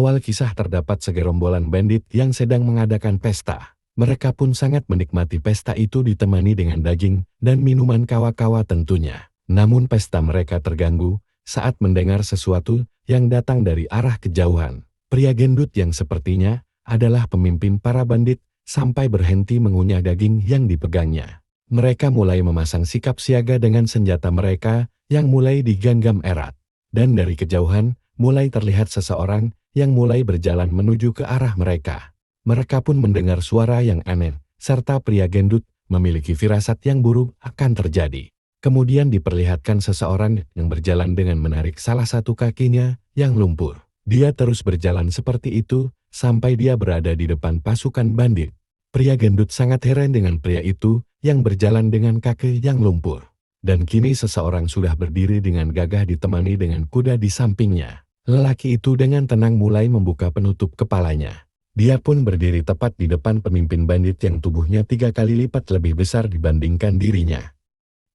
awal kisah terdapat segerombolan bandit yang sedang mengadakan pesta. Mereka pun sangat menikmati pesta itu ditemani dengan daging dan minuman kawa-kawa tentunya. Namun pesta mereka terganggu saat mendengar sesuatu yang datang dari arah kejauhan. Pria gendut yang sepertinya adalah pemimpin para bandit sampai berhenti mengunyah daging yang dipegangnya. Mereka mulai memasang sikap siaga dengan senjata mereka yang mulai digenggam erat. Dan dari kejauhan mulai terlihat seseorang yang mulai berjalan menuju ke arah mereka. Mereka pun mendengar suara yang aneh, serta pria gendut memiliki firasat yang buruk akan terjadi. Kemudian diperlihatkan seseorang yang berjalan dengan menarik salah satu kakinya yang lumpur. Dia terus berjalan seperti itu sampai dia berada di depan pasukan bandit. Pria gendut sangat heran dengan pria itu yang berjalan dengan kaki yang lumpur. Dan kini seseorang sudah berdiri dengan gagah ditemani dengan kuda di sampingnya. Lelaki itu dengan tenang mulai membuka penutup kepalanya. Dia pun berdiri tepat di depan pemimpin bandit yang tubuhnya 3 kali lipat lebih besar dibandingkan dirinya.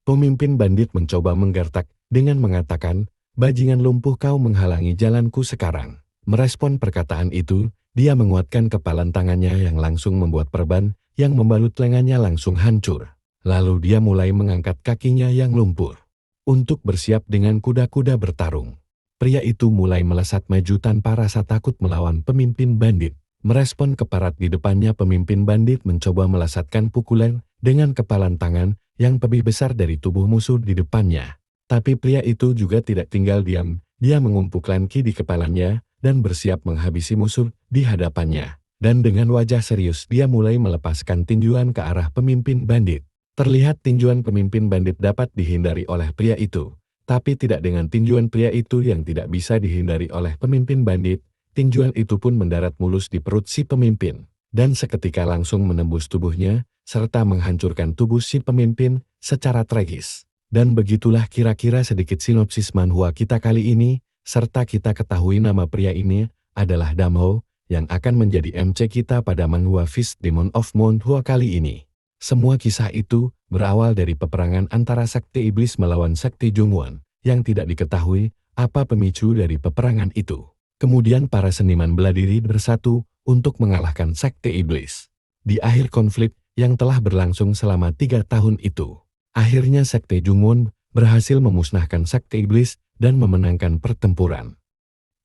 Pemimpin bandit mencoba menggertak dengan mengatakan, "Bajingan lumpuh, kau menghalangi jalanku sekarang." Merespon perkataan itu, dia menguatkan kepalan tangannya yang langsung membuat perban yang membalut lengannya langsung hancur. Lalu dia mulai mengangkat kakinya yang lumpur untuk bersiap dengan kuda-kuda bertarung. Pria itu mulai melesat maju tanpa rasa takut melawan pemimpin bandit. Merespon keparat di depannya, pemimpin bandit mencoba melesatkan pukulan dengan kepalan tangan yang lebih besar dari tubuh musuh di depannya. Tapi pria itu juga tidak tinggal diam. Dia mengumpulkan ki di kepalanya dan bersiap menghabisi musuh di hadapannya. Dan dengan wajah serius dia mulai melepaskan tinjuan ke arah pemimpin bandit. Terlihat tinjuan pemimpin bandit dapat dihindari oleh pria itu. Tapi tidak dengan tinjuan pria itu yang tidak bisa dihindari oleh pemimpin bandit. Tinjuan itu pun mendarat mulus di perut si pemimpin. Dan seketika langsung menembus tubuhnya, serta menghancurkan tubuh si pemimpin secara tragis. Dan begitulah kira-kira sedikit sinopsis manhwa kita kali ini, serta kita ketahui nama pria ini adalah Damho, yang akan menjadi MC kita pada manhwa Fist Demon of Manhwa kali ini. Semua kisah itu berawal dari peperangan antara sekte iblis melawan sekte Jungwon, yang tidak diketahui apa pemicu dari peperangan itu. Kemudian para seniman bela diri bersatu untuk mengalahkan sekte iblis. Di akhir konflik yang telah berlangsung selama 3 tahun itu, akhirnya sekte Jungwon berhasil memusnahkan sekte iblis dan memenangkan pertempuran.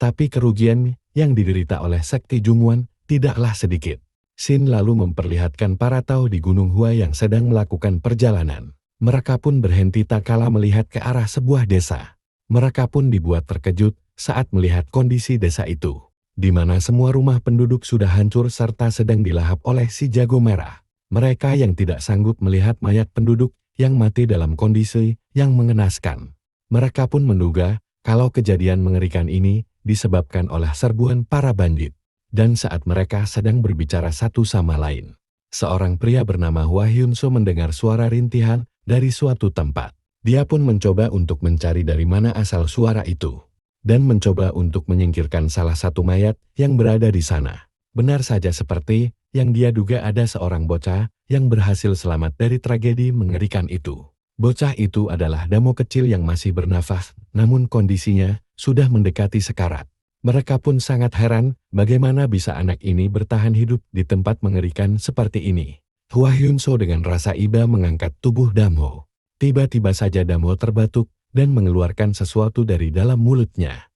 Tapi kerugian yang diderita oleh sekte Jungwon tidaklah sedikit. Shin lalu memperlihatkan para Tao di Gunung Hua yang sedang melakukan perjalanan. Mereka pun berhenti tak kala melihat ke arah sebuah desa. Mereka pun dibuat terkejut saat melihat kondisi desa itu, di mana semua rumah penduduk sudah hancur serta sedang dilahap oleh si jago merah. Mereka yang tidak sanggup melihat mayat penduduk yang mati dalam kondisi yang mengenaskan. Mereka pun menduga kalau kejadian mengerikan ini disebabkan oleh serbuan para bandit. Dan saat mereka sedang berbicara satu sama lain, seorang pria bernama Hwa Hyun-soo mendengar suara rintihan dari suatu tempat. Dia pun mencoba untuk mencari dari mana asal suara itu, dan mencoba untuk menyingkirkan salah satu mayat yang berada di sana. Benar saja seperti yang dia duga, ada seorang bocah yang berhasil selamat dari tragedi mengerikan itu. Bocah itu adalah Damo kecil yang masih bernafas, namun kondisinya sudah mendekati sekarat. Mereka pun sangat heran bagaimana bisa anak ini bertahan hidup di tempat mengerikan seperti ini. Hwa Hyun-soo dengan rasa iba mengangkat tubuh Damho. Tiba-tiba saja Damho terbatuk dan mengeluarkan sesuatu dari dalam mulutnya.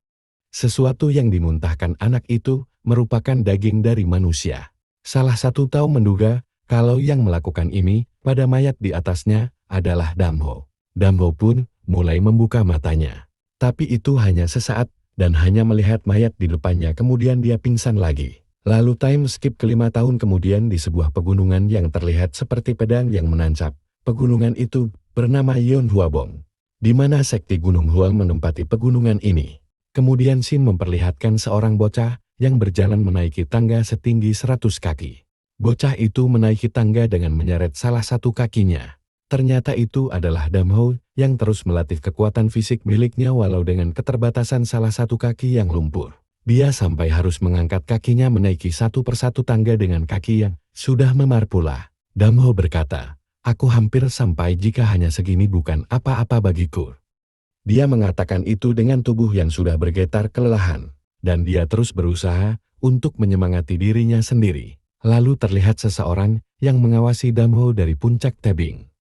Sesuatu yang dimuntahkan anak itu merupakan daging dari manusia. Salah satu Tao menduga kalau yang melakukan ini pada mayat di atasnya adalah Damho. Damho pun mulai membuka matanya. Tapi itu hanya sesaat, dan hanya melihat mayat di depannya kemudian dia pingsan lagi. Lalu time skip ke 5 tahun kemudian di sebuah pegunungan yang terlihat seperti pedang yang menancap. Pegunungan itu bernama Yeonhwabong, di mana sekte Gunung Hua menempati pegunungan ini. Kemudian Shin memperlihatkan seorang bocah yang berjalan menaiki tangga setinggi 100 kaki. Bocah itu menaiki tangga dengan menyeret salah satu kakinya. Ternyata itu adalah Damho yang terus melatih kekuatan fisik miliknya walau dengan keterbatasan salah satu kaki yang lumpur. Dia sampai harus mengangkat kakinya menaiki satu persatu tangga dengan kaki yang sudah memar pula. Damho berkata, "Aku hampir sampai, jika hanya segini bukan apa-apa bagiku." Dia mengatakan itu dengan tubuh yang sudah bergetar kelelahan. dan dia terus berusaha untuk menyemangati dirinya sendiri. Lalu terlihat seseorang yang mengawasi Damho dari puncak tebing.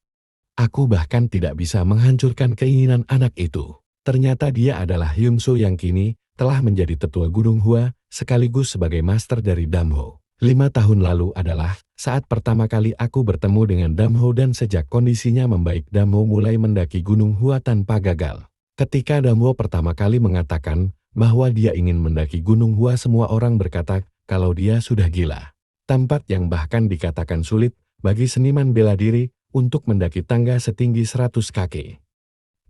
Aku bahkan tidak bisa menghancurkan keinginan anak itu. Ternyata dia adalah Hyungsu yang kini telah menjadi tetua Gunung Hua sekaligus sebagai master dari Damho. 5 tahun lalu adalah saat pertama kali aku bertemu dengan Damho dan sejak kondisinya membaik Damho mulai mendaki Gunung Hua tanpa gagal. Ketika Damho pertama kali mengatakan bahwa dia ingin mendaki Gunung Hua, semua orang berkata kalau dia sudah gila. Tempat yang bahkan dikatakan sulit bagi seniman bela diri untuk mendaki tangga setinggi 100 kaki.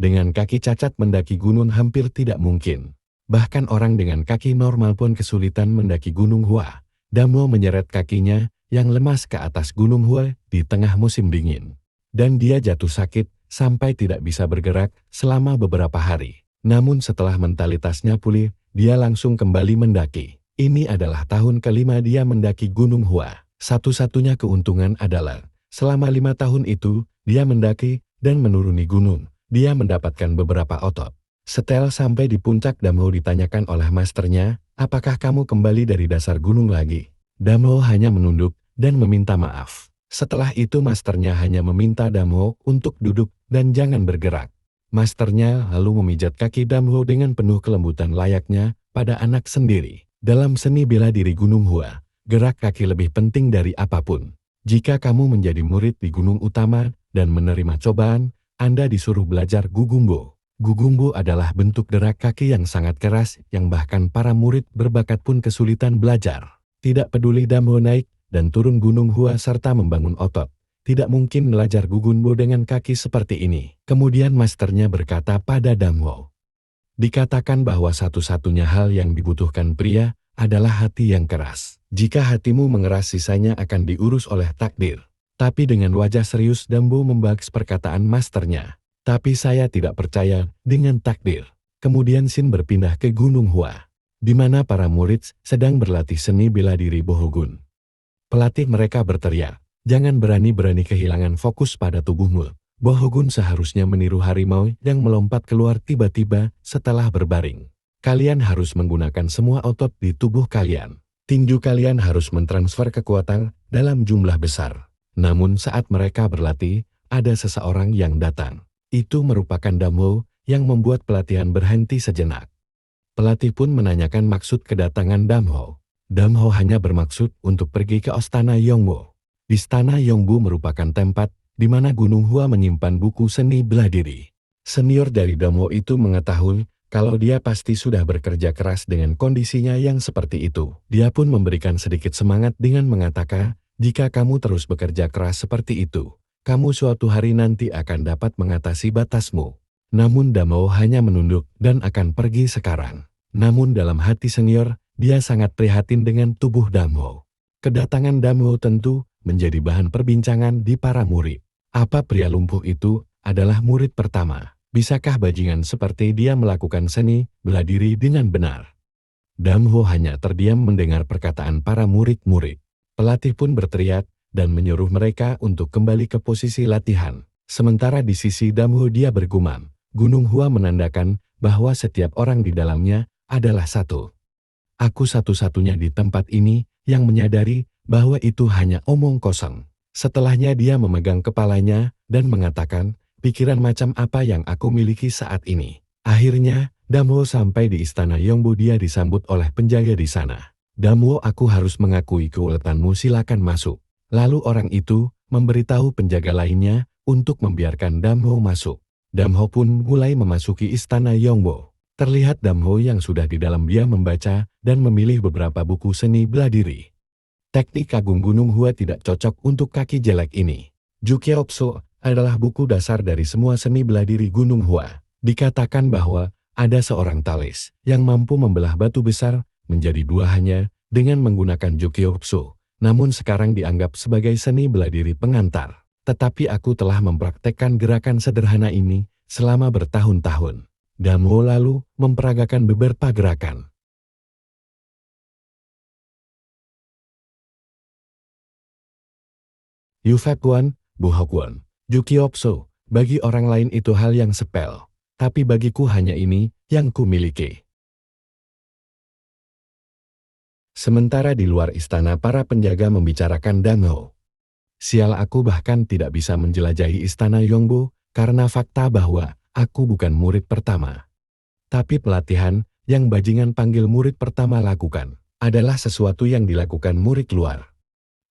Dengan kaki cacat mendaki gunung hampir tidak mungkin. Bahkan orang dengan kaki normal pun kesulitan mendaki Gunung Hua. Damho menyeret kakinya yang lemas ke atas Gunung Hua di tengah musim dingin. Dan dia jatuh sakit sampai tidak bisa bergerak selama beberapa hari. Namun setelah mentalitasnya pulih, dia langsung kembali mendaki. Ini adalah tahun kelima dia mendaki Gunung Hua. Satu-satunya keuntungan adalah selama 5 tahun itu, dia mendaki dan menuruni gunung. Dia mendapatkan beberapa otot. Setel sampai di puncak, Damho ditanyakan oleh masternya, apakah kamu kembali dari dasar gunung lagi? Damho hanya menunduk dan meminta maaf. Setelah itu masternya hanya meminta Damho untuk duduk dan jangan bergerak. Masternya lalu memijat kaki Damho dengan penuh kelembutan layaknya pada anak sendiri. Dalam seni bela diri Gunung Hua, gerak kaki lebih penting dari apapun. Jika kamu menjadi murid di gunung utama dan menerima cobaan, Anda disuruh belajar Gugumbo. Gugumbo adalah bentuk gerak kaki yang sangat keras yang bahkan para murid berbakat pun kesulitan belajar. Tidak peduli Damho naik dan turun Gunung Hua serta membangun otot, tidak mungkin belajar Gugumbo dengan kaki seperti ini. Kemudian masternya berkata pada Damho, dikatakan bahwa satu-satunya hal yang dibutuhkan pria adalah hati yang keras. Jika hatimu mengeras, sisanya akan diurus oleh takdir. Tapi dengan wajah serius Damho membahas perkataan masternya. Tapi saya tidak percaya dengan takdir. Kemudian Shin berpindah ke Gunung Hua, di mana para murid sedang berlatih seni bela diri Bohogun. Pelatih mereka berteriak, jangan berani-berani kehilangan fokus pada tubuhmu. Bohogun seharusnya meniru harimau yang melompat keluar tiba-tiba setelah berbaring. Kalian harus menggunakan semua otot di tubuh kalian. Tinju kalian harus mentransfer kekuatan dalam jumlah besar. Namun saat mereka berlatih, ada seseorang yang datang. Itu merupakan Damho yang membuat pelatihan berhenti sejenak. Pelatih pun menanyakan maksud kedatangan Damho. Damho hanya bermaksud untuk pergi ke Istana Yongbo. Istana Yongbo merupakan tempat di mana Gunung Hua menyimpan buku seni bela diri. Senior dari Damho itu mengetahui kalau dia pasti sudah bekerja keras dengan kondisinya yang seperti itu. Dia pun memberikan sedikit semangat dengan mengatakan, jika kamu terus bekerja keras seperti itu, kamu suatu hari nanti akan dapat mengatasi batasmu. Namun Damho hanya menunduk dan akan pergi sekarang. Namun dalam hati senior, dia sangat prihatin dengan tubuh Damho. Kedatangan Damho tentu menjadi bahan perbincangan di para murid. Apa pria lumpuh itu adalah murid pertama? Bisakah bajingan seperti dia melakukan seni bela diri dengan benar? Damho hanya terdiam mendengar perkataan para murid-murid. Pelatih pun berteriak dan menyuruh mereka untuk kembali ke posisi latihan. Sementara di sisi Damho dia bergumam, Gunung Hua menandakan bahwa setiap orang di dalamnya adalah satu. Aku satu-satunya di tempat ini yang menyadari bahwa itu hanya omong kosong. Setelahnya dia memegang kepalanya dan mengatakan, pikiran macam apa yang aku miliki saat ini. Akhirnya, Damho sampai di Istana Yongbo. Dia disambut oleh penjaga di sana. Damho, aku harus mengakui keuletanmu, silakan masuk. Lalu orang itu memberitahu penjaga lainnya untuk membiarkan Damho masuk. Damho pun mulai memasuki Istana Yongbo. Terlihat Damho yang sudah di dalam, dia membaca dan memilih beberapa buku seni bela diri. Teknik Agung Gunung Hua tidak cocok untuk kaki jelek ini. Jukyopso adalah buku dasar dari semua seni bela diri Gunung Hua. Dikatakan bahwa ada seorang talis yang mampu membelah batu besar menjadi dua hanya dengan menggunakan Jukyopso. Namun sekarang dianggap sebagai seni bela diri pengantar. Tetapi aku telah mempraktekkan gerakan sederhana ini selama bertahun-tahun. Damho lalu memperagakan beberapa gerakan. Yufepwon, Bohokwon, Jukyopso, bagi orang lain itu hal yang sepele. Tapi bagiku hanya ini yang ku miliki. Sementara di luar istana para penjaga membicarakan Damho. Sial, aku bahkan tidak bisa menjelajahi istana Yongbo karena fakta bahwa aku bukan murid pertama. Tapi pelatihan yang bajingan panggil murid pertama lakukan adalah sesuatu yang dilakukan murid luar.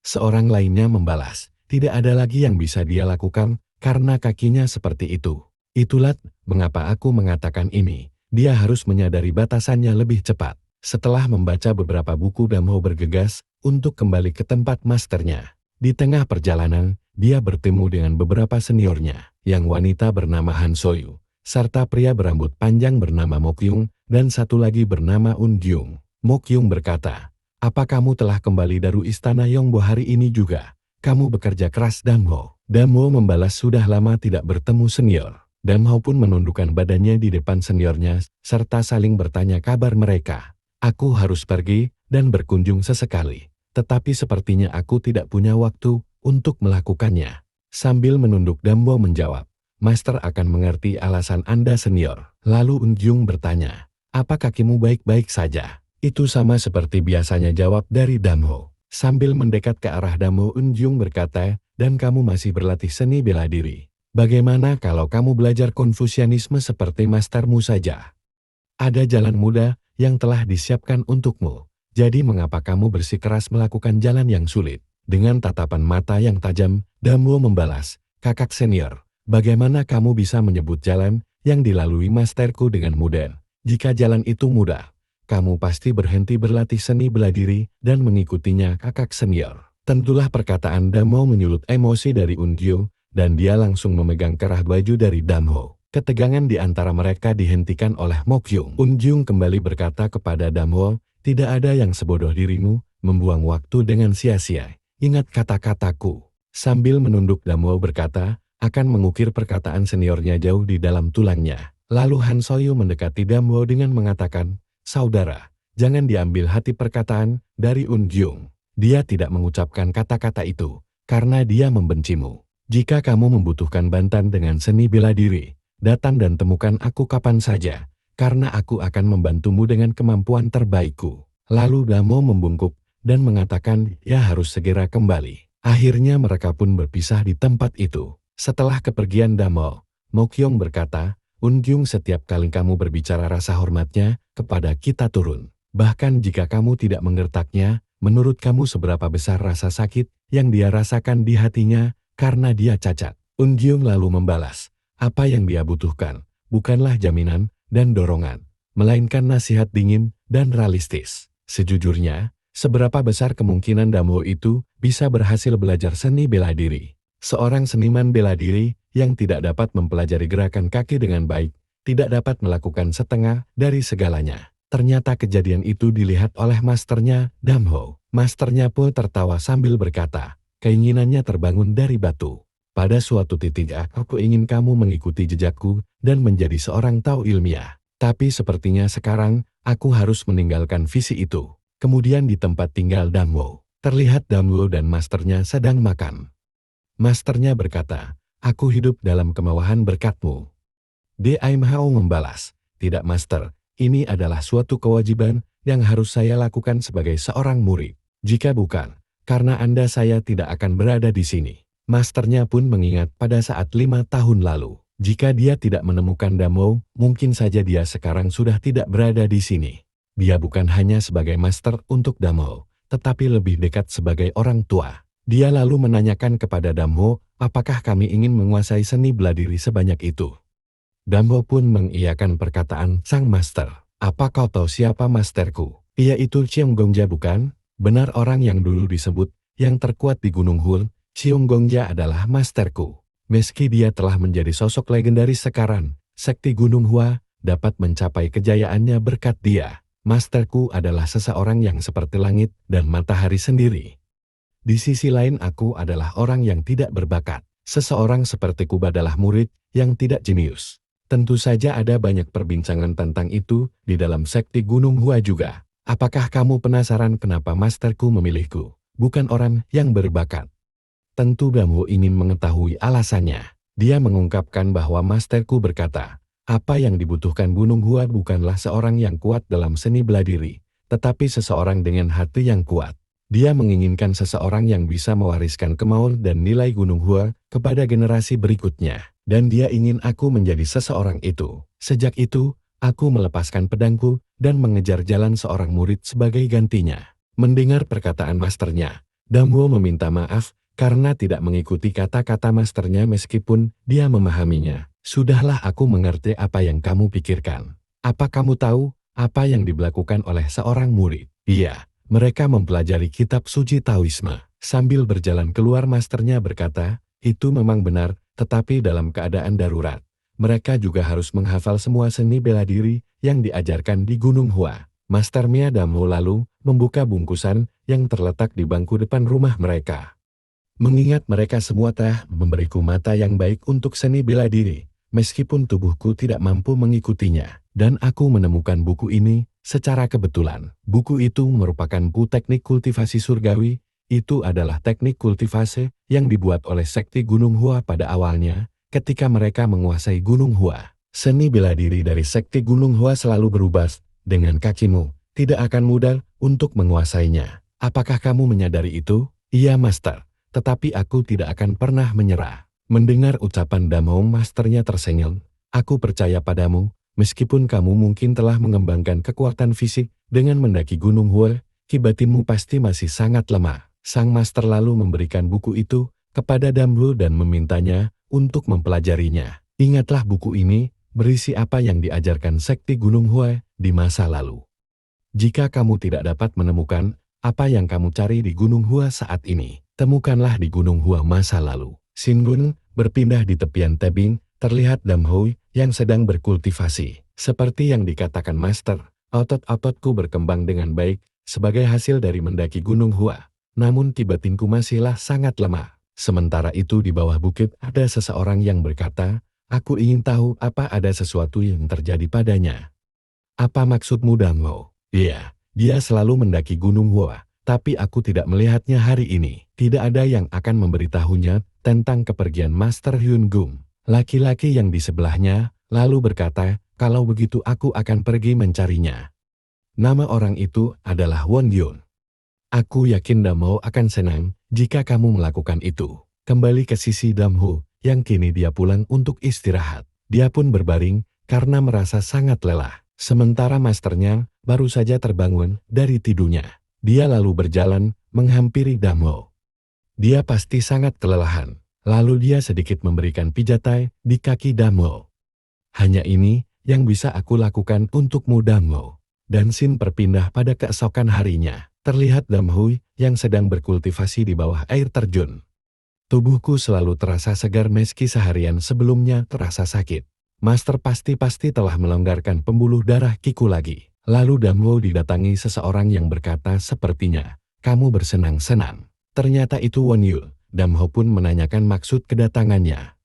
Seorang lainnya membalas, tidak ada lagi yang bisa dia lakukan karena kakinya seperti itu. Itulah mengapa aku mengatakan ini. Dia harus menyadari batasannya lebih cepat. Setelah membaca beberapa buku, Damho bergegas untuk kembali ke tempat masternya. Di tengah perjalanan, dia bertemu dengan beberapa seniornya, yang wanita bernama Han Soyu, serta pria berambut panjang bernama Mokyung, dan satu lagi bernama Ungyung. Mokyung berkata, "Apa kamu telah kembali dari istana Yongbo hari ini juga? Kamu bekerja keras, Damho." Damho membalas, "Sudah lama tidak bertemu senior." Damho pun menundukkan badannya di depan seniornya, serta saling bertanya kabar mereka. "Aku harus pergi dan berkunjung sesekali. Tetapi sepertinya aku tidak punya waktu untuk melakukannya." Sambil menunduk, Damho menjawab, "Master akan mengerti alasan Anda, senior." Lalu Unjung bertanya, "Apa kakimu baik-baik saja?" "Itu sama seperti biasanya," jawab dari Damho. Sambil mendekat ke arah Damho, Unjung berkata, "Dan kamu masih berlatih seni bela diri. Bagaimana kalau kamu belajar Konfusianisme seperti mastermu saja? Ada jalan mudah yang telah disiapkan untukmu. Jadi mengapa kamu bersikeras melakukan jalan yang sulit?" Dengan tatapan mata yang tajam, Damho membalas, "Kakak senior, bagaimana kamu bisa menyebut jalan yang dilalui masterku dengan mudah? Jika jalan itu mudah, kamu pasti berhenti berlatih seni bela diri dan mengikutinya, kakak senior." Tentulah perkataan Damho menyulut emosi dari Ungyo, dan dia langsung memegang kerah baju dari Damho. Ketegangan di antara mereka dihentikan oleh Mokyung. Unjung kembali berkata kepada Damho, "Tidak ada yang sebodoh dirimu, membuang waktu dengan sia-sia. Ingat kata-kataku." Sambil menunduk, Damho berkata, akan mengukir perkataan seniornya jauh di dalam tulangnya. Lalu Han Soyu mendekati Damho dengan mengatakan, "Saudara, jangan diambil hati perkataan dari Unjung. Dia tidak mengucapkan kata-kata itu karena dia membencimu. Jika kamu membutuhkan bantuan dengan seni bela diri, datang dan temukan aku kapan saja, karena aku akan membantumu dengan kemampuan terbaikku." Lalu Damho membungkuk dan mengatakan ia harus segera kembali. Akhirnya mereka pun berpisah di tempat itu. Setelah kepergian Damho, Mokyung berkata, "Unjung, setiap kali kamu berbicara rasa hormatnya kepada kita turun. Bahkan jika kamu tidak menggertaknya, menurut kamu seberapa besar rasa sakit yang dia rasakan di hatinya karena dia cacat?" Unjung lalu membalas, apa yang dia butuhkan bukanlah jaminan dan dorongan, melainkan nasihat dingin dan realistis. Sejujurnya, seberapa besar kemungkinan Damho itu bisa berhasil belajar seni bela diri? Seorang seniman bela diri yang tidak dapat mempelajari gerakan kaki dengan baik, tidak dapat melakukan setengah dari segalanya. Ternyata kejadian itu dilihat oleh masternya, Damho. Masternya pun tertawa sambil berkata, "Keinginannya terbangun dari batu. Pada suatu titik aku ingin kamu mengikuti jejakku dan menjadi seorang tahu ilmiah. Tapi sepertinya sekarang aku harus meninggalkan visi itu." Kemudian di tempat tinggal Damho, terlihat Damho dan masternya sedang makan. Masternya berkata, "Aku hidup dalam kemewahan berkatmu." Daim Hao membalas, "Tidak, master, ini adalah suatu kewajiban yang harus saya lakukan sebagai seorang murid. Jika bukan, karena Anda saya tidak akan berada di sini." Masternya pun mengingat pada saat 5 tahun lalu. Jika dia tidak menemukan Damho, mungkin saja dia sekarang sudah tidak berada di sini. Dia bukan hanya sebagai master untuk Damho, tetapi lebih dekat sebagai orang tua. Dia lalu menanyakan kepada Damho, "Apakah kami ingin menguasai seni bela diri sebanyak itu?" Damho pun mengiyakan perkataan sang master. "Apa kau tahu siapa masterku? Ia itu Cheong Gongja, bukan? Benar, orang yang dulu disebut yang terkuat di Gunung Hul. Cheong Gongja adalah masterku. Meski dia telah menjadi sosok legendaris sekarang, sekti Gunung Hua dapat mencapai kejayaannya berkat dia. Masterku adalah seseorang yang seperti langit dan matahari sendiri. Di sisi lain aku adalah orang yang tidak berbakat. Seseorang sepertiku adalah murid yang tidak jenius." Tentu saja ada banyak perbincangan tentang itu di dalam sekti Gunung Hua juga. "Apakah kamu penasaran kenapa masterku memilihku, bukan orang yang berbakat?" Tentu Damho ingin mengetahui alasannya. Dia mengungkapkan bahwa masterku berkata, "Apa yang dibutuhkan Gunung Hua bukanlah seorang yang kuat dalam seni bela diri, tetapi seseorang dengan hati yang kuat. Dia menginginkan seseorang yang bisa mewariskan kemauan dan nilai Gunung Hua kepada generasi berikutnya. Dan dia ingin aku menjadi seseorang itu. Sejak itu, aku melepaskan pedangku dan mengejar jalan seorang murid sebagai gantinya. Mendengar perkataan masternya, Damho meminta maaf karena tidak mengikuti kata-kata masternya meskipun dia memahaminya. Sudahlah, aku mengerti apa yang kamu pikirkan. Apa kamu tahu apa yang dilakukan oleh seorang murid? Iya. Mereka mempelajari kitab suci Taoisme. Sambil berjalan keluar masternya berkata, itu memang benar, tetapi dalam keadaan darurat. Mereka juga harus menghafal semua seni bela diri yang diajarkan di Gunung Hua. Masternya Damho lalu membuka bungkusan yang terletak di bangku depan rumah mereka. Mengingat mereka semua telah memberiku mata yang baik untuk seni bela diri, meskipun tubuhku tidak mampu mengikutinya, dan aku menemukan buku ini secara kebetulan. Buku itu merupakan buku teknik kultivasi surgawi. Itu adalah teknik kultivasi yang dibuat oleh sekte Gunung Hua pada awalnya ketika mereka menguasai Gunung Hua. Seni bela diri dari sekte Gunung Hua selalu berubah. Dengan kakimu, tidak akan mudah untuk menguasainya. Apakah kamu menyadari itu? Iya, Master. Tetapi aku tidak akan pernah menyerah. Mendengar ucapan Damho, masternya tersenyum. Aku percaya padamu. Meskipun kamu mungkin telah mengembangkan kekuatan fisik dengan mendaki Gunung Hua, batinmu pasti masih sangat lemah. Sang master lalu memberikan buku itu kepada Damho dan memintanya untuk mempelajarinya. Ingatlah, buku ini berisi apa yang diajarkan sekte Gunung Hua di masa lalu. Jika kamu tidak dapat menemukan apa yang kamu cari di Gunung Hua saat ini, temukanlah di Gunung Hua masa lalu. Shingun berpindah di tepian tebing. Terlihat Damho yang sedang berkultivasi. Seperti yang dikatakan Master, otot-ototku berkembang dengan baik sebagai hasil dari mendaki Gunung Hua. Namun batinku masihlah sangat lemah. Sementara itu di bawah bukit ada seseorang yang berkata, aku ingin tahu apa ada sesuatu yang terjadi padanya. Apa maksudmu, Damho? Iya, dia selalu mendaki Gunung Hua, tapi aku tidak melihatnya hari ini. Tidak ada yang akan memberitahunya tentang kepergian Master Hyun Gum. Laki-laki yang di sebelahnya lalu berkata, kalau begitu aku akan pergi mencarinya. Nama orang itu adalah Won Yun. Aku yakin Damho akan senang jika kamu melakukan itu. Kembali ke sisi Damho, yang kini dia pulang untuk istirahat. Dia pun berbaring karena merasa sangat lelah. Sementara masternya baru saja terbangun dari tidurnya. Dia lalu berjalan menghampiri Damho. Dia pasti sangat kelelahan. Lalu dia sedikit memberikan pijatai di kaki Damho. Hanya ini yang bisa aku lakukan untukmu, Damho. Dan Shin berpindah pada keesokan harinya. Terlihat Damho yang sedang berkultivasi di bawah air terjun. Tubuhku selalu terasa segar meski seharian sebelumnya terasa sakit. Master pasti telah melonggarkan pembuluh darah kiku lagi. Lalu Damho didatangi seseorang yang berkata, sepertinya kamu bersenang-senang. Ternyata itu Won Yul. Damho pun menanyakan maksud kedatangannya.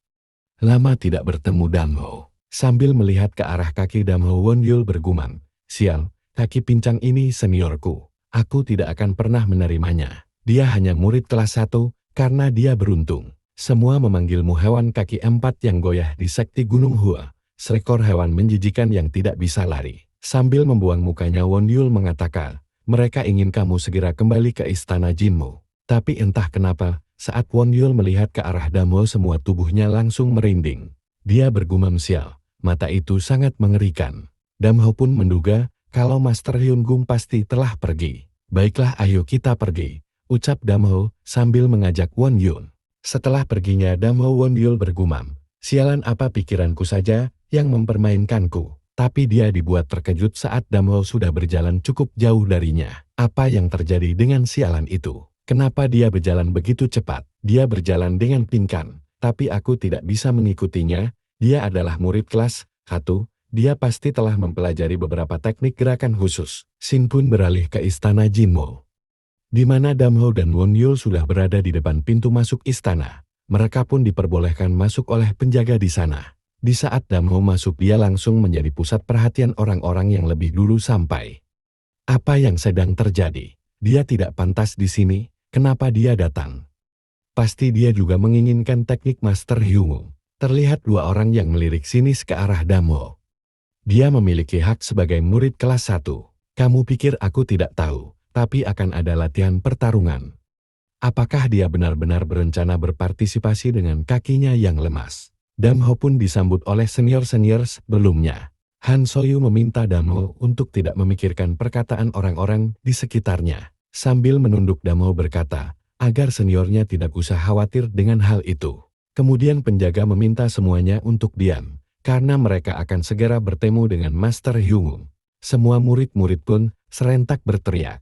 Lama tidak bertemu, Damho. Sambil melihat ke arah kaki Damho, Won Yul bergumam, sial, kaki pincang ini seniorku. Aku tidak akan pernah menerimanya. Dia hanya murid kelas 1, karena dia beruntung. Semua memanggilmu hewan kaki 4 yang goyah di sekte Gunung Hua. Seekor hewan menjijikan yang tidak bisa lari. Sambil membuang mukanya, Won Yul mengatakan, mereka ingin kamu segera kembali ke istana Jinmu. Tapi entah kenapa, saat Won Yul melihat ke arah Damho, semua tubuhnya langsung merinding. Dia bergumam, sial, mata itu sangat mengerikan. Damho pun menduga kalau Master Hyun Gum pasti telah pergi. Baiklah, ayo kita pergi, ucap Damho sambil mengajak Won Yul. Setelah perginya Damho, Won Yul bergumam, sialan, apa pikiranku saja yang mempermainkanku. Tapi dia dibuat terkejut saat Damho sudah berjalan cukup jauh darinya. Apa yang terjadi dengan sialan itu? Kenapa dia berjalan begitu cepat? Dia berjalan dengan pingkan, tapi aku tidak bisa mengikutinya. Dia adalah murid kelas 1, dia pasti telah mempelajari beberapa teknik gerakan khusus. Shin pun beralih ke istana Jinmo, di mana Damho dan Won Yul sudah berada di depan pintu masuk istana. Mereka pun diperbolehkan masuk oleh penjaga di sana. Di saat Damho masuk, dia langsung menjadi pusat perhatian orang-orang yang lebih dulu sampai. Apa yang sedang terjadi? Dia tidak pantas di sini. Kenapa dia datang? Pasti dia juga menginginkan teknik Master Hyung. Terlihat dua orang yang melirik sinis ke arah Damho. Dia memiliki hak sebagai murid kelas 1. Kamu pikir aku tidak tahu, tapi akan ada latihan pertarungan. Apakah dia benar-benar berencana berpartisipasi dengan kakinya yang lemas? Dam Ho pun disambut oleh senior-senior sebelumnya. Han Soyu meminta Dam Ho untuk tidak memikirkan perkataan orang-orang di sekitarnya. Sambil menunduk, Dam Ho berkata, agar seniornya tidak usah khawatir dengan hal itu. Kemudian penjaga meminta semuanya untuk diam, karena mereka akan segera bertemu dengan Master Hyung. Semua murid-murid pun serentak berteriak.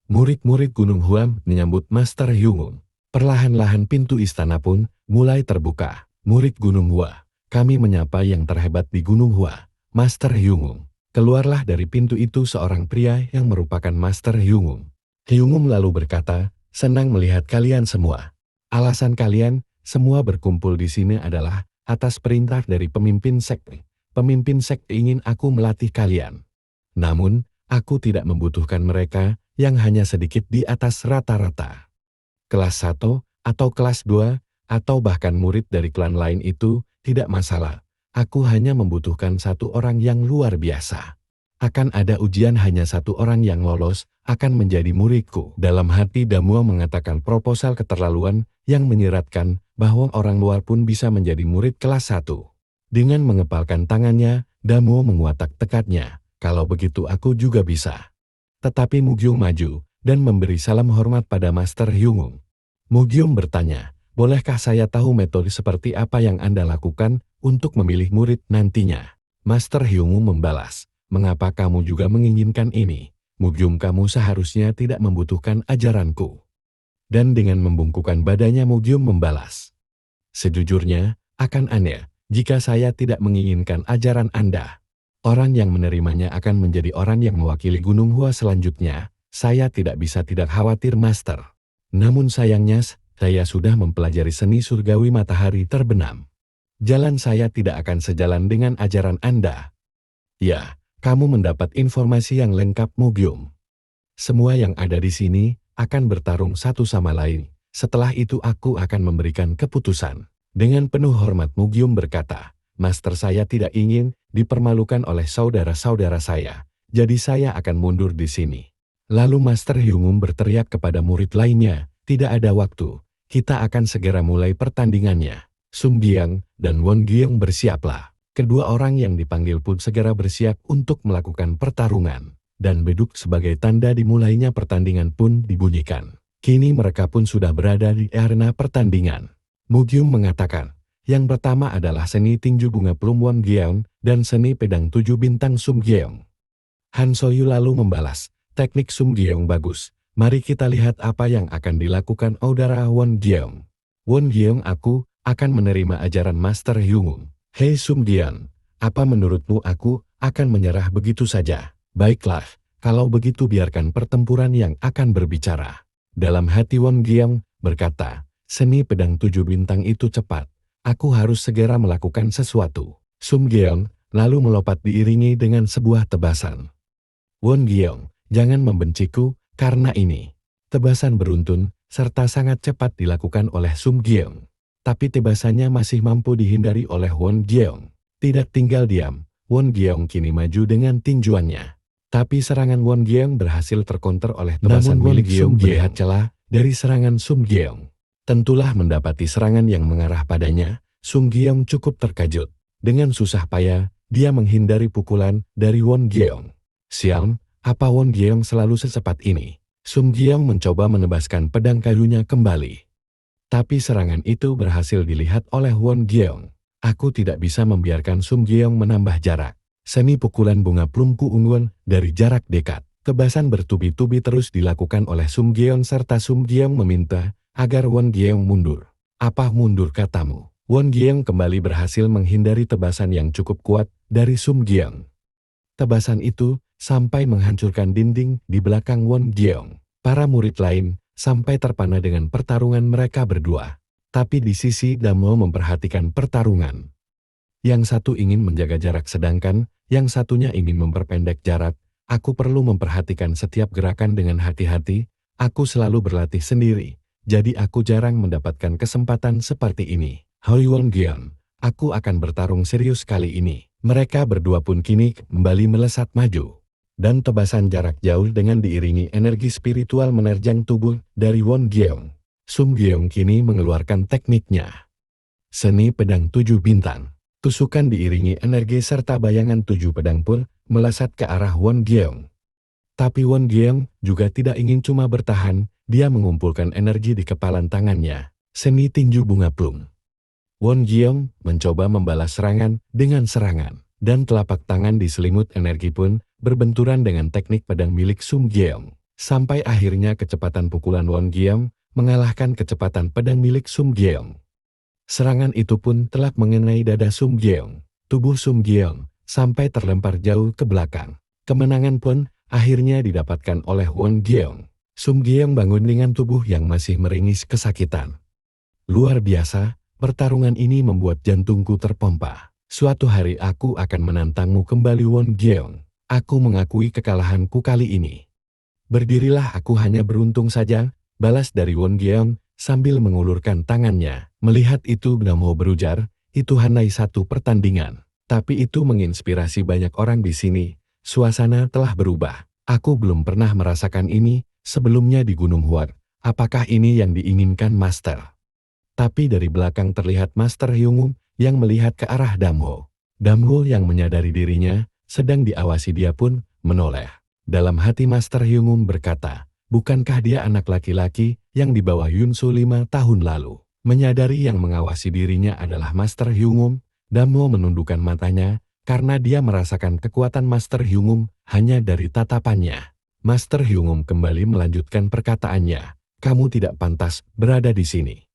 Murid-murid Gunung Hua menyambut Master Hyung. Perlahan-lahan pintu istana pun mulai terbuka. Murid Gunung Hua, kami menyapa yang terhebat di Gunung Hua, Master Hyung. Keluarlah dari pintu itu seorang pria yang merupakan Master Hyung. Hyung lalu berkata, senang melihat kalian semua. Alasan kalian semua berkumpul di sini adalah atas perintah dari pemimpin sekte. Pemimpin sekte ingin aku melatih kalian. Namun, aku tidak membutuhkan mereka yang hanya sedikit di atas rata-rata. Kelas 1 atau kelas 2 atau bahkan murid dari klan lain itu tidak masalah. Aku hanya membutuhkan satu orang yang luar biasa. Akan ada ujian, hanya satu orang yang lolos akan menjadi muridku. Dalam hati Damuo mengatakan proposal keterlaluan yang menyeratkan bahwa orang luar pun bisa menjadi murid kelas 1. Dengan mengepalkan tangannya, Damuo menguatak tekadnya. Kalau begitu aku juga bisa. Tetapi Mugyum maju dan memberi salam hormat pada Master Hyung. Mugyum bertanya, bolehkah saya tahu metode seperti apa yang Anda lakukan untuk memilih murid nantinya? Master Hyung membalas, mengapa kamu juga menginginkan ini? Mugyum, kamu seharusnya tidak membutuhkan ajaranku. Dan dengan membungkukkan badannya Mugyum membalas, sejujurnya, akan aneh jika saya tidak menginginkan ajaran Anda. Orang yang menerimanya akan menjadi orang yang mewakili Gunung Hua selanjutnya. Saya tidak bisa tidak khawatir, Master. Namun sayangnya, saya sudah mempelajari seni surgawi matahari terbenam. Jalan saya tidak akan sejalan dengan ajaran Anda. Ya, kamu mendapat informasi yang lengkap, Mugyum. Semua yang ada di sini akan bertarung satu sama lain. Setelah itu aku akan memberikan keputusan. Dengan penuh hormat Mugyum berkata, Master, saya tidak ingin dipermalukan oleh saudara-saudara saya, jadi saya akan mundur di sini. Lalu Master Hyung berteriak kepada murid lainnya, tidak ada waktu, kita akan segera mulai pertandingannya. Sum Giang dan Won Giang bersiaplah. Kedua orang yang dipanggil pun segera bersiap untuk melakukan pertarungan, dan beduk sebagai tanda dimulainya pertandingan pun dibunyikan. Kini mereka pun sudah berada di arena pertandingan. Mugyum mengatakan, yang pertama adalah seni tinju bunga plum Won Giang dan seni pedang 7 bintang Sum Giang. Han Soyu lalu membalas, teknik Sum Giang bagus. Mari kita lihat apa yang akan dilakukan saudara Won Giang. Won Giang, aku akan menerima ajaran Master Hyung. Hei Sum Giang, apa menurutmu aku akan menyerah begitu saja? Baiklah, kalau begitu biarkan pertempuran yang akan berbicara. Dalam hati Won Giang berkata, seni pedang 7 bintang itu cepat. Aku harus segera melakukan sesuatu. Sum Giang lalu melompat diiringi dengan sebuah tebasan. Won Giang, jangan membenciku karena ini. Tebasan beruntun serta sangat cepat dilakukan oleh Sum Giang. Tapi tebasannya masih mampu dihindari oleh Won Giang. Tidak tinggal diam, Won Giang kini maju dengan tinjuannya. Tapi serangan Won Giang berhasil terkonter oleh tebasan milik Sum Giang. Melihat celah dari serangan Sum Giang, tentulah mendapati serangan yang mengarah padanya, Sum Giang cukup terkejut. Dengan susah payah, dia menghindari pukulan dari Won Giang. Siang, apa Won Giang selalu secepat ini? Sum Giang mencoba menebaskan pedang kayunya kembali. Tapi serangan itu berhasil dilihat oleh Won Giang. Aku tidak bisa membiarkan Sum Giang menambah jarak. Seni pukulan bunga plum Kuungun dari jarak dekat. Tebasan bertubi-tubi terus dilakukan oleh Sum Giang serta Sum Giang meminta agar Won Giang mundur. Apa mundur katamu? Won Giang kembali berhasil menghindari tebasan yang cukup kuat dari Sum Giang. Tebasan itu sampai menghancurkan dinding di belakang Won Giang. Para murid lain sampai terpana dengan pertarungan mereka berdua. Tapi di sisi Damuo memperhatikan pertarungan. Yang satu ingin menjaga jarak sedangkan yang satunya ingin memperpendek jarak. Aku perlu memperhatikan setiap gerakan dengan hati-hati. Aku selalu berlatih sendiri, jadi aku jarang mendapatkan kesempatan seperti ini. Hoi Won Giang, aku akan bertarung serius kali ini. Mereka berdua pun kini kembali melesat maju. dan tebasan jarak jauh dengan diiringi energi spiritual menerjang tubuh dari Won Gyeong. Sum Gyeong kini mengeluarkan tekniknya. Seni pedang 7 bintang. Tusukan diiringi energi serta bayangan 7 pedang pun melesat ke arah Won Gyeong. Tapi Won Gyeong juga tidak ingin cuma bertahan, dia mengumpulkan energi di kepalan tangannya. Seni tinju bunga plum. Won Gyeong mencoba membalas serangan dengan serangan, dan telapak tangan di selimut energi pun berbenturan dengan teknik pedang milik Sum Gyeong. Sampai akhirnya kecepatan pukulan Won Gyeong mengalahkan kecepatan pedang milik Sum Gyeong. Serangan itu pun telak mengenai dada Sum Gyeong. Tubuh Sum Gyeong sampai terlempar jauh ke belakang. Kemenangan pun akhirnya didapatkan oleh Won Gyeong. Sum Gyeong bangun dengan tubuh yang masih meringis kesakitan. Luar biasa, pertarungan ini membuat jantungku terpompa. Suatu hari aku akan menantangmu kembali Won Gyeong. Aku mengakui kekalahanku kali ini. Berdirilah, aku hanya beruntung saja, balas dari Won Gyeong sambil mengulurkan tangannya. Melihat itu Damho berujar, itu hanya satu pertandingan. Tapi itu menginspirasi banyak orang di sini. Suasana telah berubah. Aku belum pernah merasakan ini sebelumnya di Gunung Huat. Apakah ini yang diinginkan Master? Tapi dari belakang terlihat Master Hyungwoo yang melihat ke arah Damho. Damho yang menyadari dirinya sedang diawasi dia pun menoleh. Dalam hati Master Hyungwoo berkata, bukankah dia anak laki-laki yang di bawah Yunsu 5 tahun lalu? Menyadari yang mengawasi dirinya adalah Master Hyungwoo, Damho menundukkan matanya karena dia merasakan kekuatan Master Hyungwoo hanya dari tatapannya. Master Hyungwoo kembali melanjutkan perkataannya, kamu tidak pantas berada di sini.